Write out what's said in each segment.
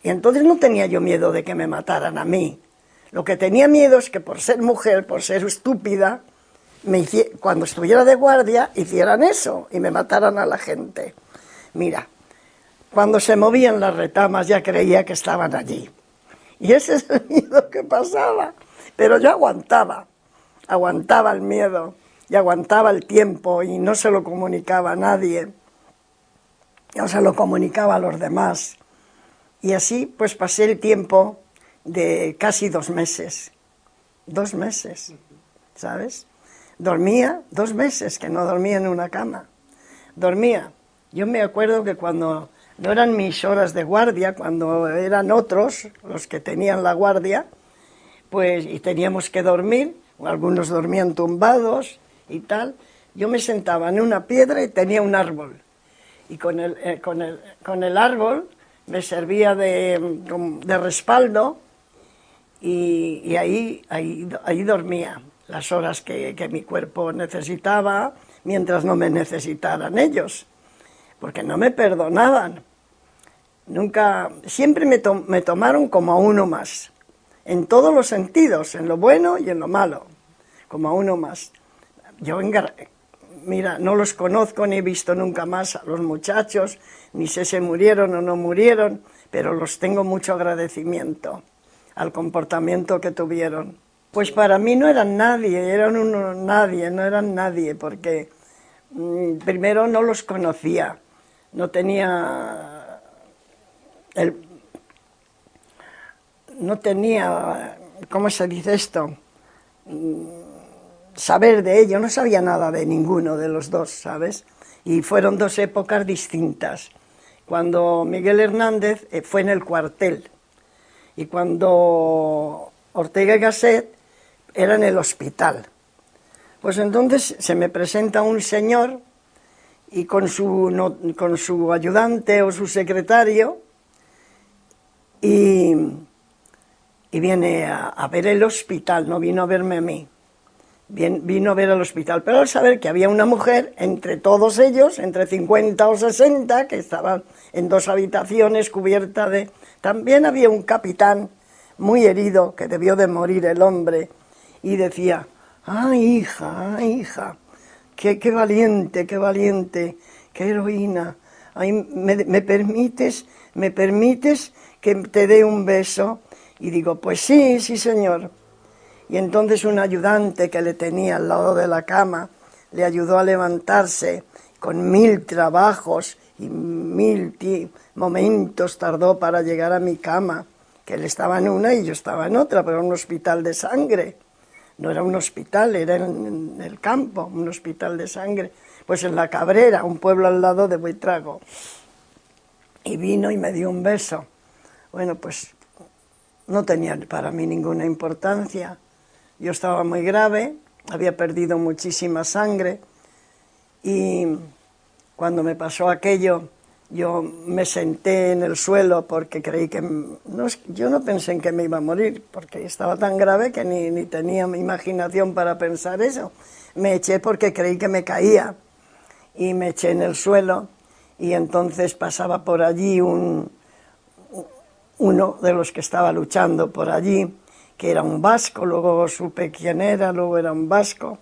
Y entonces no tenía yo miedo de que me mataran a mí. Lo que tenía miedo es que por ser mujer, por ser estúpida, cuando estuviera de guardia, hicieran eso y me mataran a la gente. Mira, cuando se movían las retamas ya creía que estaban allí. Y ese es el miedo que pasaba. Pero yo aguantaba el miedo y aguantaba el tiempo y no se lo comunicaba a nadie. No se lo comunicaba a los demás. Y así pues pasé el tiempo de casi 2 meses. 2 meses, ¿sabes? Dormía 2 meses, que no dormía en una cama. Dormía. Yo me acuerdo que cuando no eran mis horas de guardia, cuando eran otros los que tenían la guardia, pues y teníamos que dormir, algunos dormían tumbados y tal, yo me sentaba en una piedra y tenía un árbol. Y con el árbol me servía de respaldo y ahí dormía las horas que mi cuerpo necesitaba, mientras no me necesitaran ellos, porque no me perdonaban. Nunca, siempre me tomaron como a uno más, en todos los sentidos, en lo bueno y en lo malo, como a uno más. Mira, no los conozco ni he visto nunca más a los muchachos, ni sé si murieron o no murieron, pero los tengo mucho agradecimiento al comportamiento que tuvieron. Pues para mí no eran nadie, no eran nadie, porque primero no los conocía, no tenía ¿cómo se dice esto? Saber de ello, no sabía nada de ninguno de los dos, ¿sabes? Y fueron 2 épocas distintas. Cuando Miguel Hernández fue en el cuartel y cuando Ortega y Gasset era en el hospital. Pues entonces se me presenta un señor y con su ayudante o su secretario y viene a ver el hospital, no vino a verme a mí. Vino a ver al hospital, pero al saber que había una mujer entre todos ellos, entre 50 o 60, que estaban en 2 habitaciones cubierta de... También había un capitán muy herido, que debió de morir el hombre, y decía, ¡ay, hija, qué valiente, qué heroína! Ay, ¿me permites que te dé un beso? Y digo, pues sí, señor. Y entonces un ayudante que le tenía al lado de la cama le ayudó a levantarse con 1000 trabajos y 1000 momentos tardó para llegar a mi cama, que él estaba en una y yo estaba en otra, pero era un hospital de sangre. No era un hospital, era en el campo, un hospital de sangre. Pues en La Cabrera, un pueblo al lado de Buitrago. Y vino y me dio un beso. Bueno, pues no tenía para mí ninguna importancia. Yo estaba muy grave, había perdido muchísima sangre y cuando me pasó aquello yo me senté en el suelo porque creí que... yo no pensé en que me iba a morir porque estaba tan grave que ni tenía mi imaginación para pensar eso. Me eché porque creí que me caía y me eché en el suelo y entonces pasaba por allí uno de los que estaba luchando por allí, que era un vasco, luego supe quién era, luego era un vasco,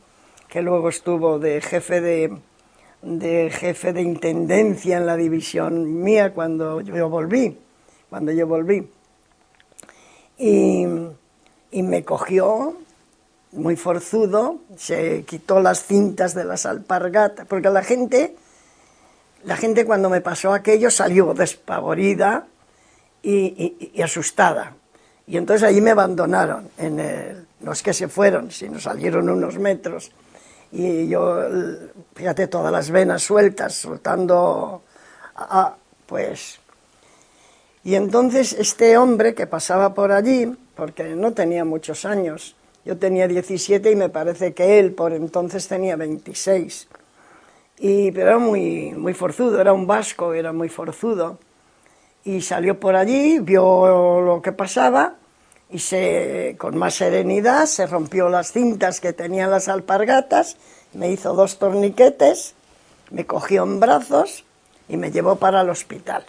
que luego estuvo de jefe de intendencia en la división mía cuando yo volví. Y me cogió, muy forzudo, se quitó las cintas de las alpargatas, porque la gente cuando me pasó aquello salió despavorida y asustada. Y entonces allí me abandonaron, no es que se fueron, sino salieron unos metros. Y yo, fíjate, todas las venas sueltas, soltando, pues... Y entonces este hombre que pasaba por allí, porque no tenía muchos años, yo tenía 17 y me parece que él por entonces tenía 26. Pero era muy forzudo, era un vasco, era muy forzudo. Y salió por allí, vio lo que pasaba y con más serenidad se rompió las cintas que tenían las alpargatas, me hizo 2 torniquetes, me cogió en brazos y me llevó para el hospital.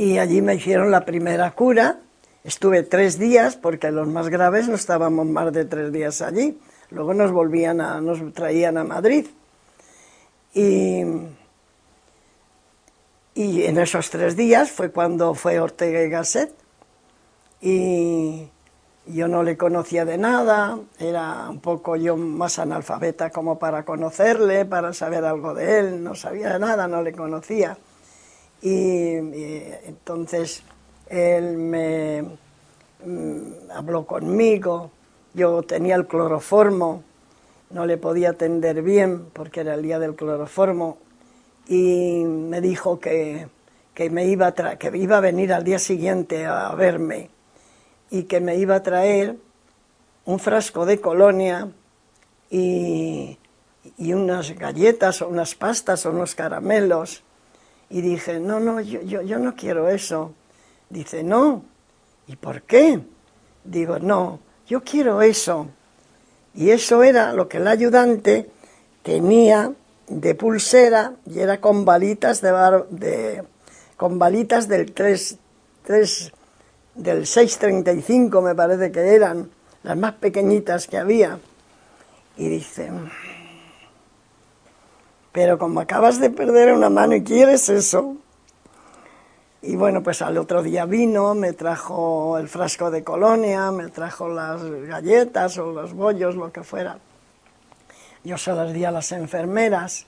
y allí me hicieron la primera cura. Estuve 3 días, porque los más graves no estábamos más de 3 días allí. Luego nos traían a Madrid. Y en esos 3 días fue cuando fue Ortega y Gasset. Y yo no le conocía de nada, era un poco yo más analfabeta como para conocerle, para saber algo de él, no sabía nada, no le conocía. Y entonces él me habló conmigo, yo tenía el cloroformo, no le podía atender bien porque era el día del cloroformo, y me dijo que iba a venir al día siguiente a verme y que me iba a traer un frasco de colonia y unas galletas o unas pastas o unos caramelos. Y dije, no, yo no quiero eso. Dice, no. ¿Y por qué? Digo, no, yo quiero eso. Y eso era lo que el ayudante tenía de pulsera, y era con balitas con balitas del 6,35 me parece que eran, las más pequeñitas que había. Y dice, pero como acabas de perder una mano y quieres eso. Y bueno, pues al otro día vino, me trajo el frasco de colonia, me trajo las galletas o los bollos, lo que fuera. Yo se las di a las enfermeras.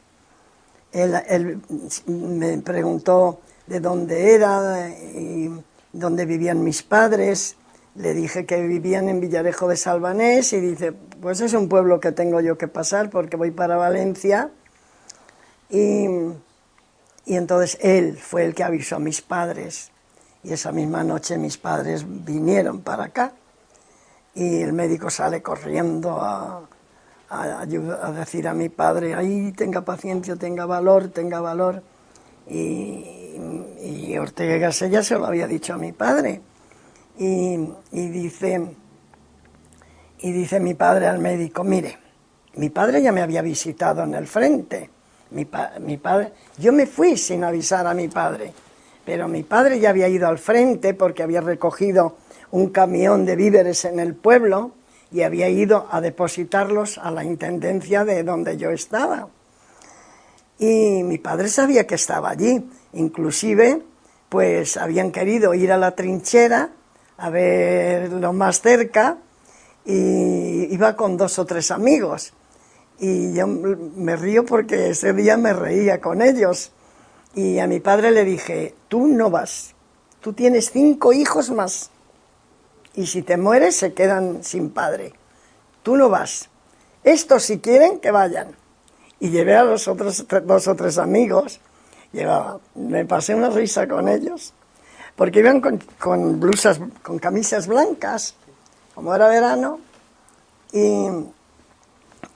Él me preguntó de dónde era y dónde vivían mis padres. Le dije que vivían en Villarejo de Salvanés y dice, pues es un pueblo que tengo yo que pasar porque voy para Valencia. Y entonces él fue el que avisó a mis padres, y esa misma noche mis padres vinieron para acá, y el médico sale corriendo a decir a mi padre, ay, tenga paciencia, tenga valor, y Ortega y Gasset ya se lo había dicho a mi padre, y dice mi padre al médico, mire, mi padre ya me había visitado en el frente. Mi padre, yo me fui sin avisar a mi padre, pero mi padre ya había ido al frente porque había recogido un camión de víveres en el pueblo y había ido a depositarlos a la intendencia de donde yo estaba. Y mi padre sabía que estaba allí, inclusive pues habían querido ir a la trinchera a verlo más cerca, y iba con 2 o 3 amigos. Y yo me río porque ese día me reía con ellos. Y a mi padre le dije, tú no vas, tú tienes 5 hijos más. Y si te mueres se quedan sin padre. Tú no vas. Estos si quieren que vayan. Y llevé a los otros 2 o 3 amigos. Me pasé una risa con ellos. Porque iban con blusas, con camisas blancas, como era verano.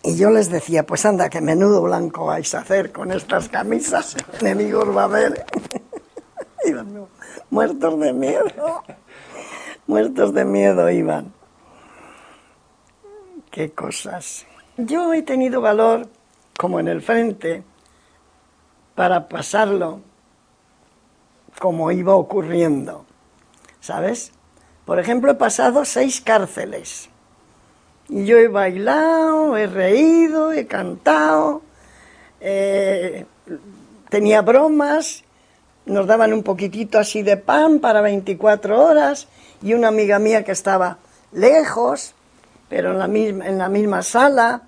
Y yo les decía, pues anda, que menudo blanco vais a hacer con estas camisas, enemigos va a haber. Iban muertos de miedo iban. Qué cosas. Yo he tenido valor, como en el frente, para pasarlo como iba ocurriendo, ¿sabes? Por ejemplo, he pasado 6 cárceles. Y yo he bailado, he reído, he cantado, tenía bromas, nos daban un poquitito así de pan para 24 horas, y una amiga mía que estaba lejos, pero en la misma sala,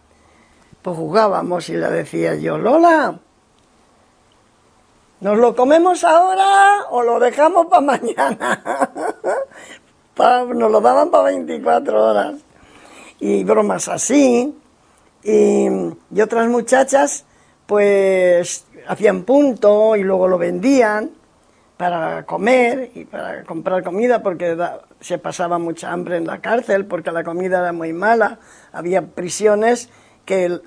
pues jugábamos y le decía yo, Lola, ¿nos lo comemos ahora o lo dejamos para mañana? Nos lo daban para 24 horas. Y bromas así, y otras muchachas pues hacían punto y luego lo vendían para comer y para comprar comida, porque se pasaba mucha hambre en la cárcel porque la comida era muy mala. Había prisiones que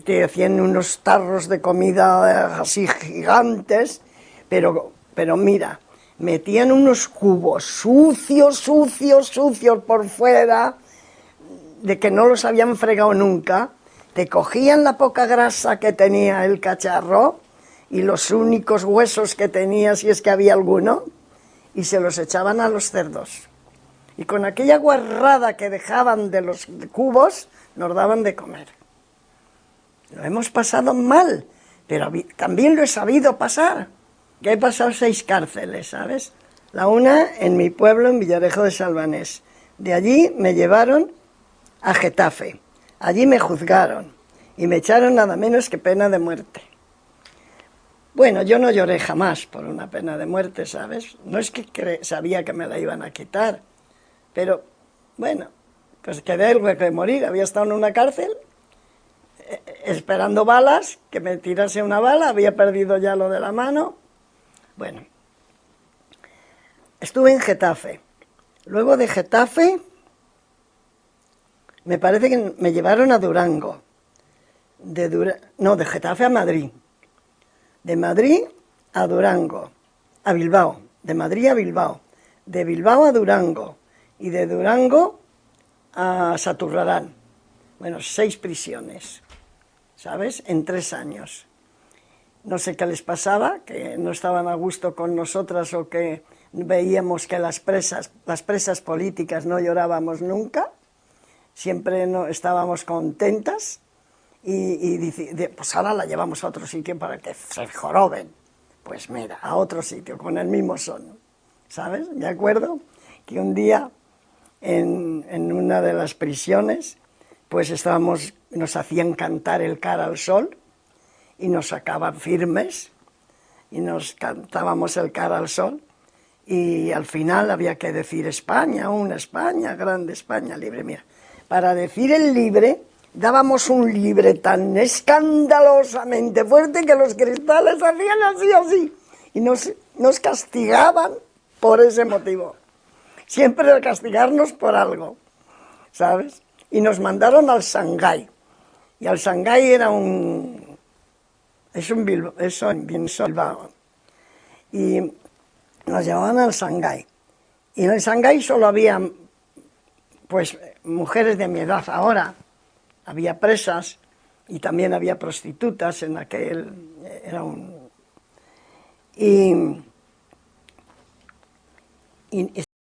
te hacían unos tarros de comida así gigantes, pero mira, metían unos cubos sucios por fuera, de que no los habían fregado nunca, te cogían la poca grasa que tenía el cacharro y los únicos huesos que tenía, si es que había alguno, y se los echaban a los cerdos. Y con aquella guarrada que dejaban de los cubos, nos daban de comer. Lo hemos pasado mal, pero también lo he sabido pasar. Que he pasado 6 cárceles, ¿sabes? La una en mi pueblo, en Villarejo de Salvanés. De allí me llevaron a Getafe. Allí me juzgaron y me echaron nada menos que pena de muerte. Bueno, yo no lloré jamás por una pena de muerte, ¿sabes? No es que sabía que me la iban a quitar, pero bueno, pues quedé el de morir. Había estado en una cárcel esperando balas, que me tirase una bala, había perdido ya lo de la mano. Bueno, estuve en Getafe. Luego de Getafe, me parece que me llevaron a Durango. De Getafe a Madrid. De Madrid a Durango, a Bilbao. De Madrid a Bilbao. De Bilbao a Durango. Y de Durango a Saturrarán. Bueno, 6 prisiones, ¿sabes? En 3 años. No sé qué les pasaba, que no estaban a gusto con nosotras o que veíamos que las presas políticas no llorábamos nunca. Siempre no estábamos contentas y pues ahora la llevamos a otro sitio para que se joroben. Pues mira, a otro sitio, con el mismo son, ¿sabes? Me acuerdo que un día en una de las prisiones, pues nos hacían cantar el Cara al Sol y nos sacaban firmes y nos cantábamos el Cara al Sol. Y al final había que decir España, una España, grande España, libre. Mira, para decir el libre, dábamos un libre tan escandalosamente fuerte que los cristales hacían así, y nos castigaban por ese motivo. Siempre castigarnos por algo, ¿sabes? Y nos mandaron al Shanghái. Y al Shanghái era en Bilbao. Y nos llevaban al Shanghái. Y en el Shanghái solo había, pues, mujeres de mi edad ahora. Había presas y también había prostitutas en aquel... Y